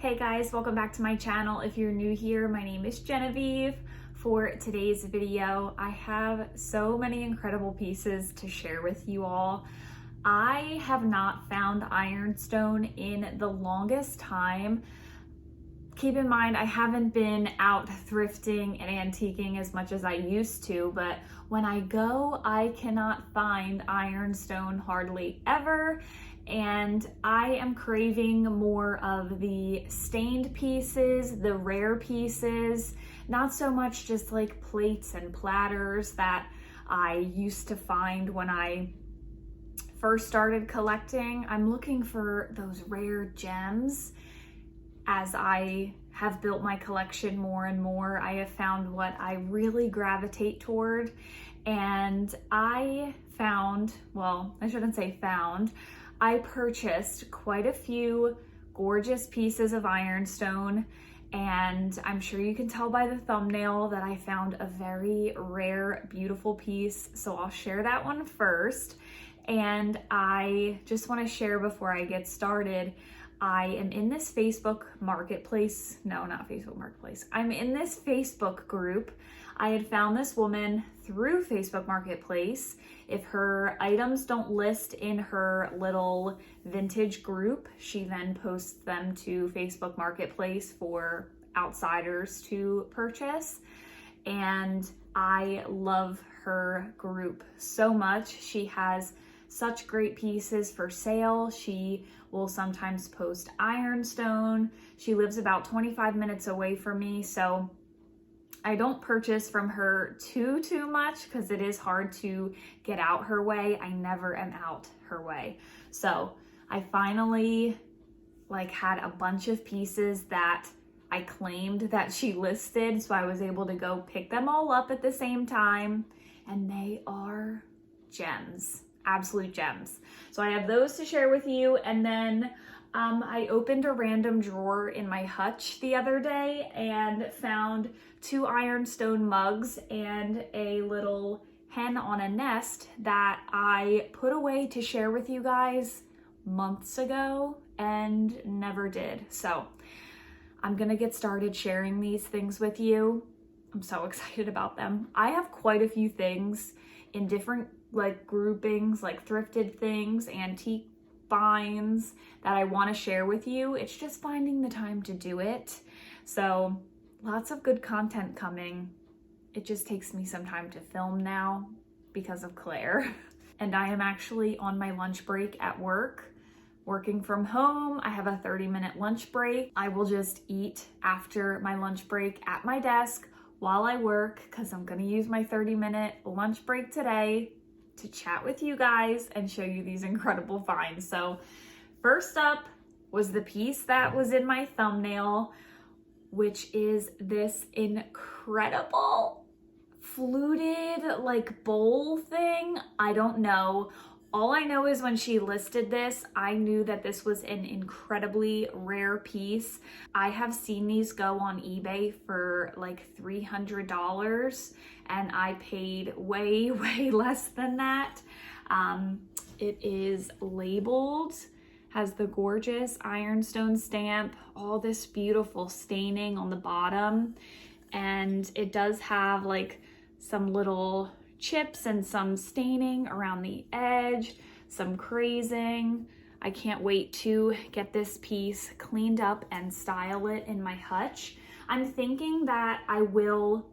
Hey guys, welcome back to my channel. If you're new here, my name is Genevieve. For today's video, I have so many incredible pieces to share with you all. I have not found ironstone in the longest time. Keep in mind, I haven't been out thrifting and antiquing as much as I used to, but when I go, I cannot find ironstone hardly ever. And I am craving more of the stained pieces, the rare pieces, not so much just like plates and platters that I used to find when I first started collecting. I'm looking for those rare gems. As I have built my collection more and more, I have found what I really gravitate toward. And I found, well, I shouldn't say found, I purchased quite a few gorgeous pieces of ironstone, and I'm sure you can tell by the thumbnail that I found a very rare, beautiful piece. So I'll share that one first. And I just want to share before I get started, I am in this Facebook marketplace. No, not Facebook marketplace. I'm in this Facebook group. I had found this woman through Facebook Marketplace. If her items don't list in her little vintage group, she then posts them to Facebook Marketplace for outsiders to purchase. And I love her group so much. She has such great pieces for sale. She will sometimes post ironstone. She lives about 25 minutes away from me, so I don't purchase from her too much because it is hard to get out her way. I never am out her way. So I finally had a bunch of pieces that I claimed that she listed, so I was able to go pick them all up at the same time, and they are gems. Absolute gems. So I have those to share with you. And then I opened a random drawer in my hutch the other day and found 2 ironstone mugs and a little hen on a nest that I put away to share with you guys months ago and never did. So I'm gonna get started sharing these things with you. I'm so excited about them. I have quite a few things in different groupings, like thrifted things, antique finds that I want to share with you. It's just finding the time to do it. So lots of good content coming. It just takes me some time to film now because of Claire. And I am actually on my lunch break at work, working from home. I have a 30-minute lunch break. I will just eat after my lunch break at my desk while I work, because I'm going to use my 30-minute lunch break today to chat with you guys and show you these incredible finds. So first up was the piece that was in my thumbnail, which is this incredible fluted bowl thing. I don't know. All I know is when she listed this, I knew that this was an incredibly rare piece. I have seen these go on eBay for $300, and I paid way less than that. It is labeled, has the gorgeous ironstone stamp, all this beautiful staining on the bottom, and it does have some little chips and some staining around the edge, some crazing. I can't wait to get this piece cleaned up and style it in my hutch. I'm thinking that I will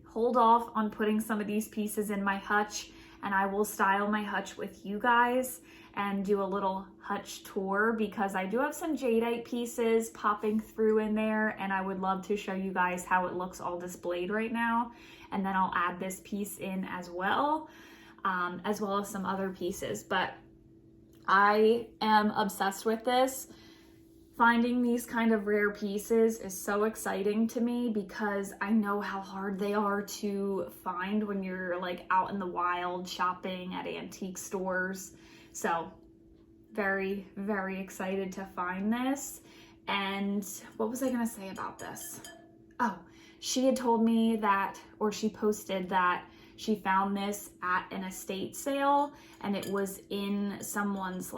hold off on putting some of these pieces in my hutch, and I will style my hutch with you guys and do a little hutch tour, because I do have some jadeite pieces popping through in there, and I would love to show you guys how it looks all displayed right now. And then I'll add this piece in as well as some other pieces. But I am obsessed with this. Finding these kind of rare pieces is so exciting to me, because I know how hard they are to find when you're out in the wild shopping at antique stores. So very excited to find this. And what was I gonna say about this? Oh, she had told me that, or she posted that she found this at an estate sale, and it was in someone's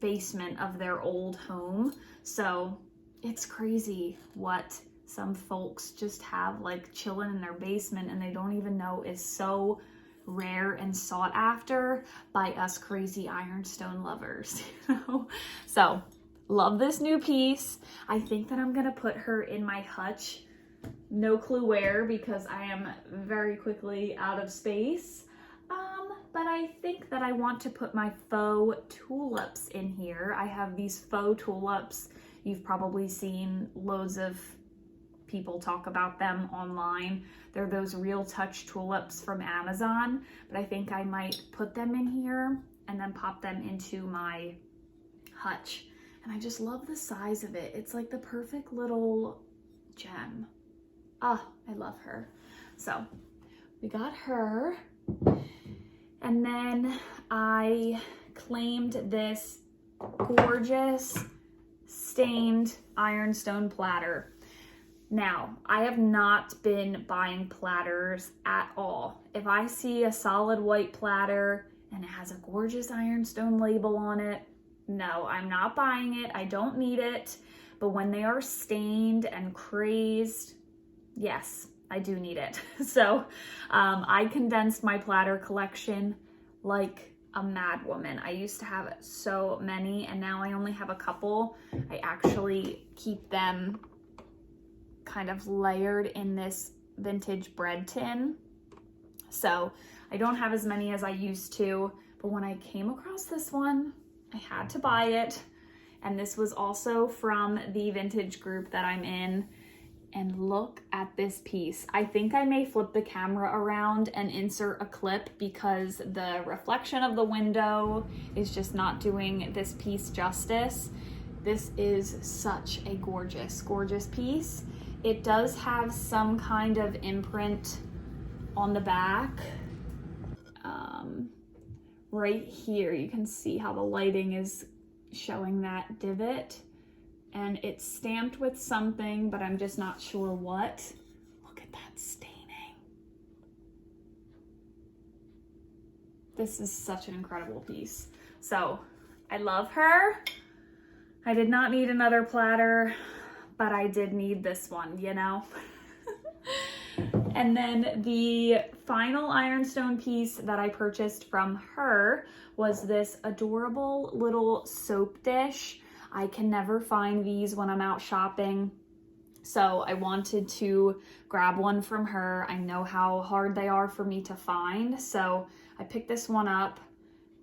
basement of their old home. So it's crazy what some folks just have like chilling in their basement and they don't even know is so rare and sought after by us crazy ironstone lovers, you know? So love this new piece. I think that I'm gonna put her in my hutch. No clue where because I am very quickly out of space. But I think that I want to put my faux tulips in here. I have these faux tulips. You've probably seen loads of people talk about them online. They're those real touch tulips from Amazon, but I think I might put them in here and then pop them into my hutch. And I just love the size of it. It's like the perfect little gem. Oh, I love her. So we got her. And then I claimed this gorgeous stained ironstone platter. Now, I have not been buying platters at all. If I see a solid white platter and it has a gorgeous ironstone label on it, no, I'm not buying it. I don't need it. But when they are stained and crazed, yes, I do need it. So I condensed my platter collection like a mad woman. I used to have so many and now I only have a couple. I actually keep them kind of layered in this vintage bread tin. So I don't have as many as I used to, but when I came across this one, I had to buy it. And this was also from the vintage group that I'm in. And look at this piece. I think I may flip the camera around and insert a clip because the reflection of the window is just not doing this piece justice. This is such a gorgeous, gorgeous piece. It does have some kind of imprint on the back. Right here, you can see how the lighting is showing that divot. And it's stamped with something, but I'm just not sure what. Look at that staining. This is such an incredible piece. So I love her. I did not need another platter, but I did need this one, you know? And then the final ironstone piece that I purchased from her was this adorable little soap dish. I can never find these when I'm out shopping, so I wanted to grab one from her. I know how hard they are for me to find, so I picked this one up.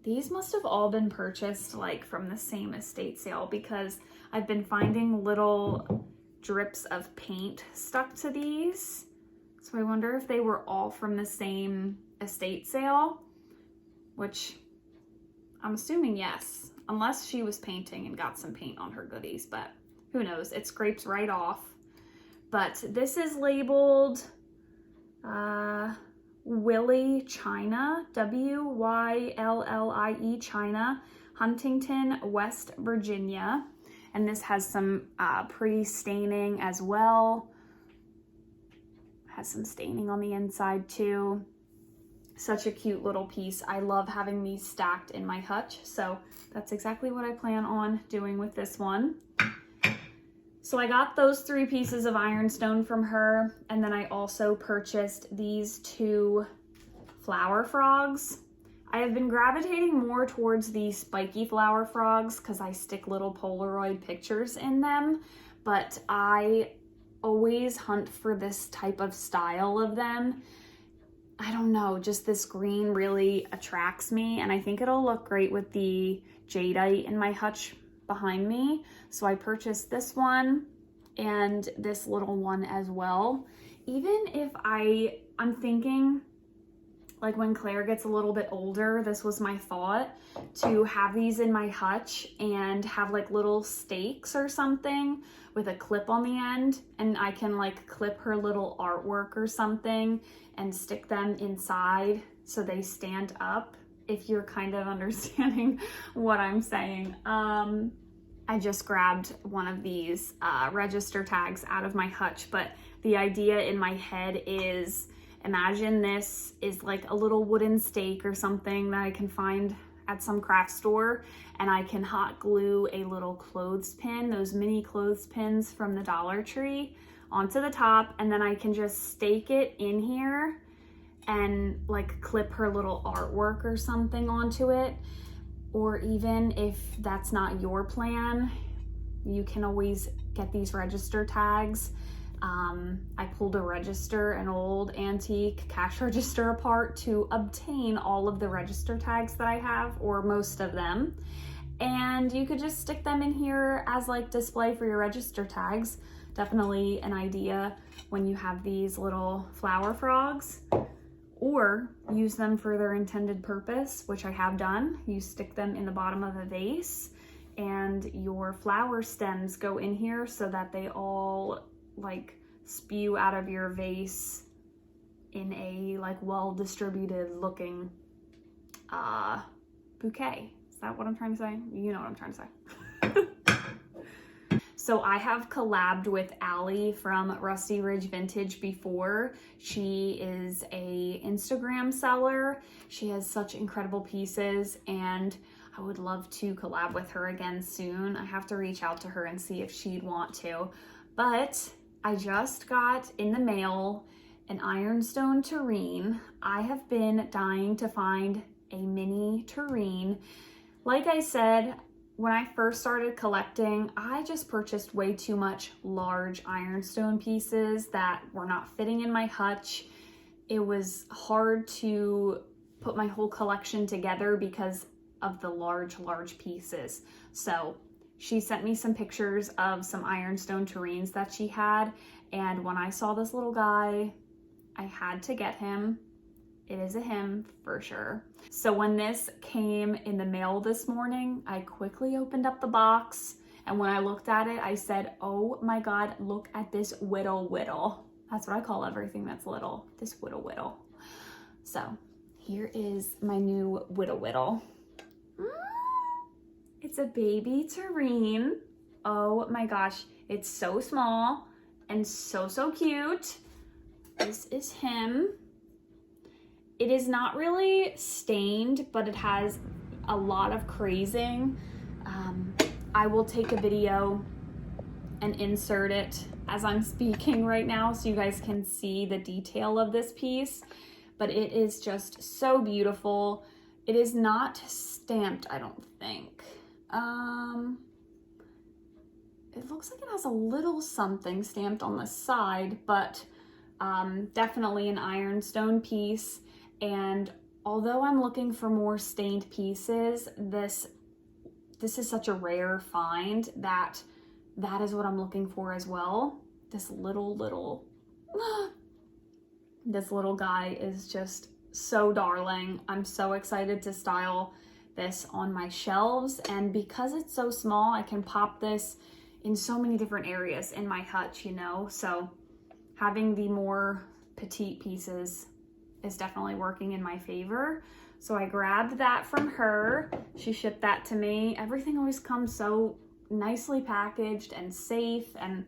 These must have all been purchased like from the same estate sale because I've been finding little drips of paint stuck to these. So I wonder if they were all from the same estate sale, which I'm assuming yes, unless she was painting and got some paint on her goodies, but who knows, it scrapes right off. But this is labeled Willie China, W-Y-L-L-I-E China, Huntington, West Virginia. And this has some pretty staining as well. Has some staining on the inside too. Such a cute little piece. I love having these stacked in my hutch, so that's exactly what I plan on doing with this one. So I got those 3 pieces of ironstone from her, and then I also purchased these 2 flower frogs. I have been gravitating more towards the spiky flower frogs because I stick little Polaroid pictures in them, but I always hunt for this type of style of them. I don't know, just this green really attracts me, and I think it'll look great with the jadeite in my hutch behind me. So I purchased this one and this little one as well. Even if I'm thinking, like when Claire gets a little bit older, this was my thought, to have these in my hutch and have like little stakes or something with a clip on the end, and I can like clip her little artwork or something and stick them inside so they stand up, if you're kind of understanding what I'm saying. I just grabbed one of these register tags out of my hutch, but the idea in my head is, imagine this is like a little wooden stake or something that I can find at some craft store, and I can hot glue a little clothespin, those mini clothespins from the Dollar Tree, onto the top, and then I can just stake it in here and like clip her little artwork or something onto it. Or even if that's not your plan, you can always get these register tags. I pulled a register, an old antique cash register apart to obtain all of the register tags that I have, or most of them. And you could just stick them in here as like display for your register tags. Definitely an idea when you have these little flower frogs, or use them for their intended purpose, which I have done. You stick them in the bottom of a vase and your flower stems go in here so that they all like spew out of your vase in a like well distributed looking bouquet. Is that what I'm trying to say? You know what I'm trying to say. So I have collabed with Allie from Rusty Ridge Vintage before. She is a Instagram seller. She has such incredible pieces, and I would love to collab with her again soon. I have to reach out to her and see if she'd want to. But I just got in the mail an Ironstone tureen. I have been dying to find a mini tureen. Like I said, when I first started collecting, I just purchased way too much large ironstone pieces that were not fitting in my hutch. It was hard to put my whole collection together because of the large pieces. So she sent me some pictures of some ironstone tureens that she had, and when I saw this little guy, I had to get him. It is a him for sure. So when this came in the mail this morning, I quickly opened up the box, and when I looked at it, I said, oh my God, look at this whittle. That's what I call everything that's little, this whittle. So here is my new whittle. It's a baby tureen. Oh my gosh, it's so small and so cute. This is him. It is not really stained, but it has a lot of crazing. I will take a video and insert it as I'm speaking right now so you guys can see the detail of this piece, but it is just so beautiful. It is not stamped, I don't think. It looks like it has a little something stamped on the side, but definitely an ironstone piece. And although I'm looking for more stained pieces, this is such a rare find that is what I'm looking for as well. This little guy is just so darling. I'm so excited to style this on my shelves, and because it's so small, I can pop this in so many different areas in my hutch, you know? So having the more petite pieces is definitely working in my favor. So I grabbed that from her. She shipped that to me. Everything always comes so nicely packaged and safe, and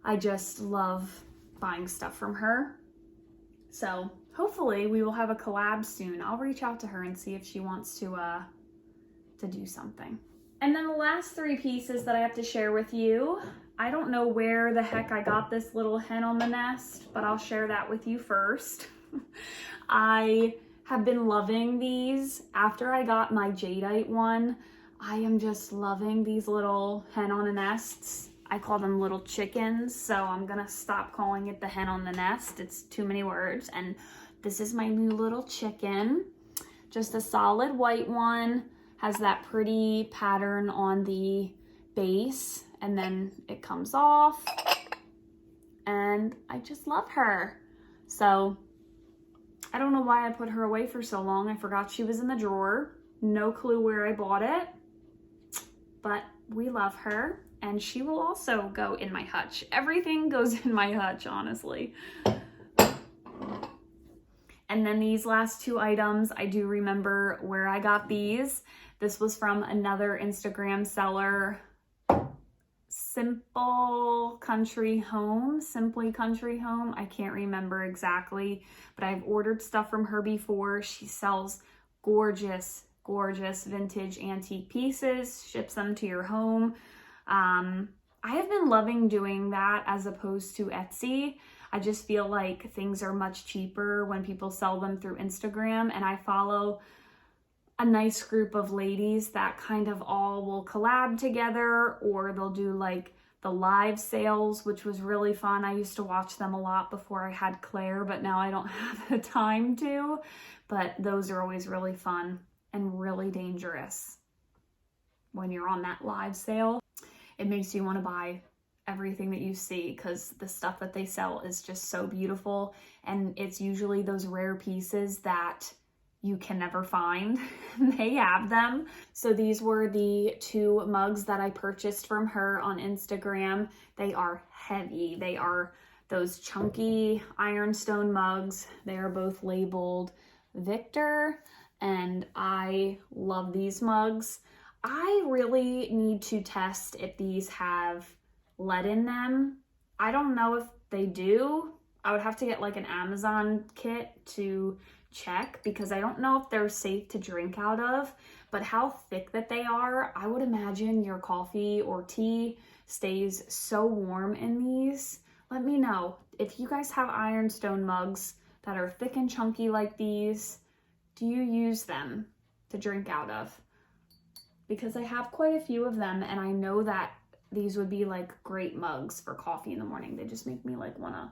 I just love buying stuff from her. So hopefully we will have a collab soon. I'll reach out to her and see if she wants to do something. And then the last three pieces that I have to share with you, I don't know where the heck I got this little hen on the nest, but I'll share that with you first. I have been loving these. After I got my jadeite one, I am just loving these little hen on the nests. I call them little chickens, so I'm gonna stop calling it the hen on the nest. It's too many words. And this is my new little chicken. Just a solid white one. Has that pretty pattern on the base, and then it comes off. And I just love her. So I don't know why I put her away for so long. I forgot she was in the drawer. No clue where I bought it, but we love her, and she will also go in my hutch. Everything goes in my hutch, honestly. And then these last two items, I do remember where I got these. This was from another Instagram seller, Simply Country Home. I can't remember exactly, but I've ordered stuff from her before. She sells gorgeous gorgeous vintage antique pieces, ships them to your home. I have been loving doing that as opposed to Etsy. I just feel like things are much cheaper when people sell them through Instagram, and I follow a nice group of ladies that kind of all will collab together, or they'll do like the live sales, which was really fun. I used to watch them a lot before I had Claire, but now I don't have the time to. But those are always really fun and really dangerous when you're on that live sale. It makes you want to buy everything that you see because the stuff that they sell is just so beautiful, and it's usually those rare pieces that you can never find. They have them. So these were the 2 mugs that I purchased from her on Instagram. They are heavy. They are those chunky Ironstone mugs. They are both labeled Victor, and I love these mugs. I really need to test if these have lead in them. I don't know if they do. I would have to get like an Amazon kit to check because I don't know if they're safe to drink out of, but how thick that they are, I would imagine your coffee or tea stays so warm in these. Let me know if you guys have Ironstone mugs that are thick and chunky like these. Do you use them to drink out of? Because I have quite a few of them, and I know that these would be like great mugs for coffee in the morning. They just make me like wanna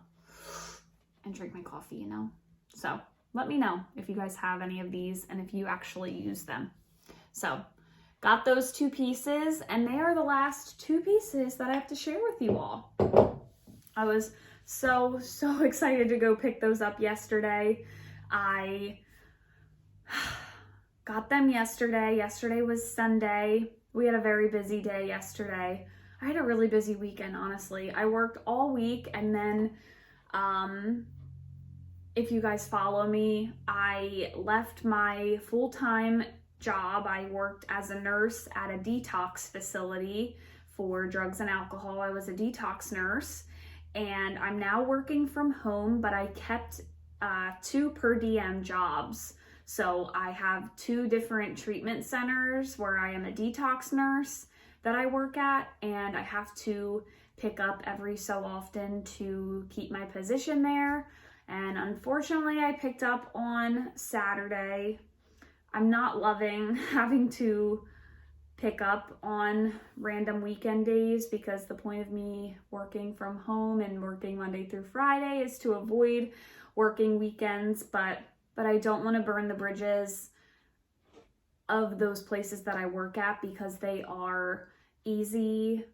and drink my coffee, you know? So let me know if you guys have any of these and if you actually use them. So got those 2 pieces, and they are the last 2 pieces that I have to share with you all. I was so excited to go pick those up yesterday. I got them yesterday. Yesterday was Sunday. We had a very busy day yesterday. I had a really busy weekend, honestly. I worked all week, and then if you guys follow me, I left my full-time job. I worked as a nurse at a detox facility for drugs and alcohol. I was a detox nurse, and I'm now working from home, but I kept 2 per diem jobs. So I have 2 different treatment centers where I am a detox nurse that I work at, and I have to pick up every so often to keep my position there. And unfortunately, I picked up on Saturday. I'm not loving having to pick up on random weekend days because the point of me working from home and working Monday through Friday is to avoid working weekends, but I don't want to burn the bridges of those places that I work at because they are easy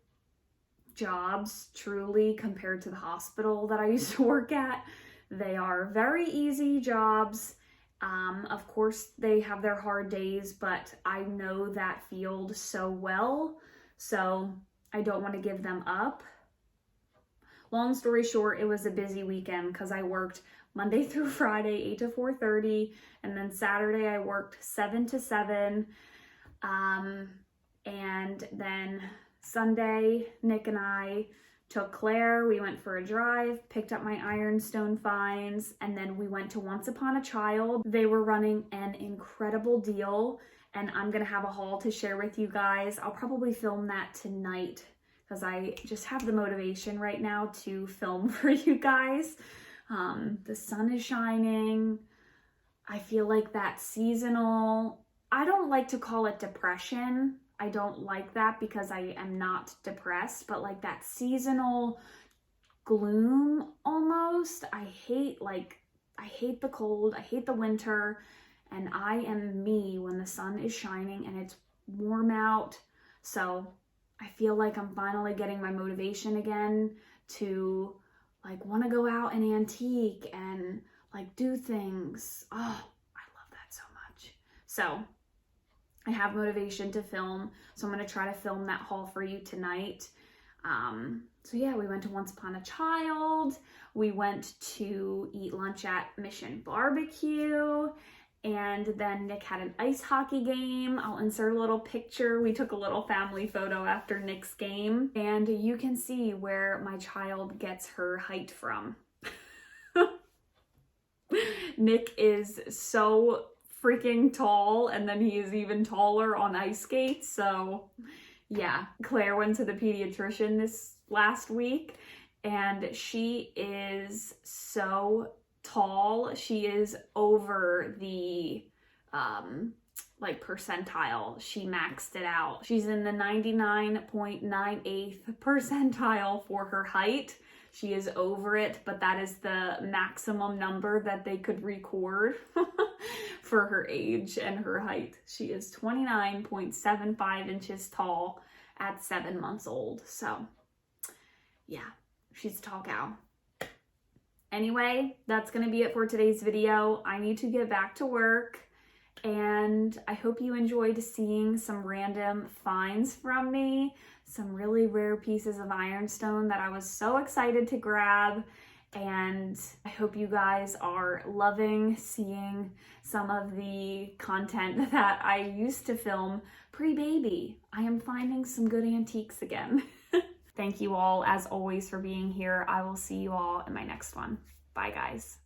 jobs, truly, compared to the hospital that I used to work at. They are very easy jobs. Of course, they have their hard days, but I know that field so well, so I don't want to give them up. Long story short, it was a busy weekend because I worked Monday through Friday, 8 to 4:30, and then Saturday I worked 7 to 7, and then Sunday, Nick and I took Claire, we went for a drive, picked up my Ironstone finds, and then we went to Once Upon a Child. They were running an incredible deal, and I'm gonna have a haul to share with you guys. I'll probably film that tonight because I just have the motivation right now to film for you guys. The sun is shining. I feel like that seasonal, I don't like to call it depression. I don't like that because I am not depressed, but like that seasonal gloom almost. I hate the cold, I hate the winter, and I am me when the sun is shining and it's warm out. So I feel like I'm finally getting my motivation again to like want to go out and antique and like do things. Oh, I love that so much. So I have motivation to film, so I'm going to try to film that haul for you tonight. So yeah, we went to Once Upon a Child, we went to eat lunch at Mission Barbecue, and then Nick had an ice hockey game. I'll insert a little picture. We took a little family photo after Nick's game, and you can see where my child gets her height from. Nick is so freaking tall, and then he is even taller on ice skates. So yeah, Claire went to the pediatrician this last week, and she is so tall. She is over the like percentile. She maxed it out. She's in the 99.98th percentile for her height. She is over it, but that is the maximum number that they could record for her age and her height. She is 29.75 inches tall at 7 months old. So yeah, she's a tall cow. Anyway, that's going to be it for today's video. I need to get back to work, and I hope you enjoyed seeing some random finds from me, some really rare pieces of ironstone that I was so excited to grab. And I hope you guys are loving seeing some of the content that I used to film pre-baby. I am finding some good antiques again. Thank you all, as always, for being here. I will see you all in my next one. Bye, guys.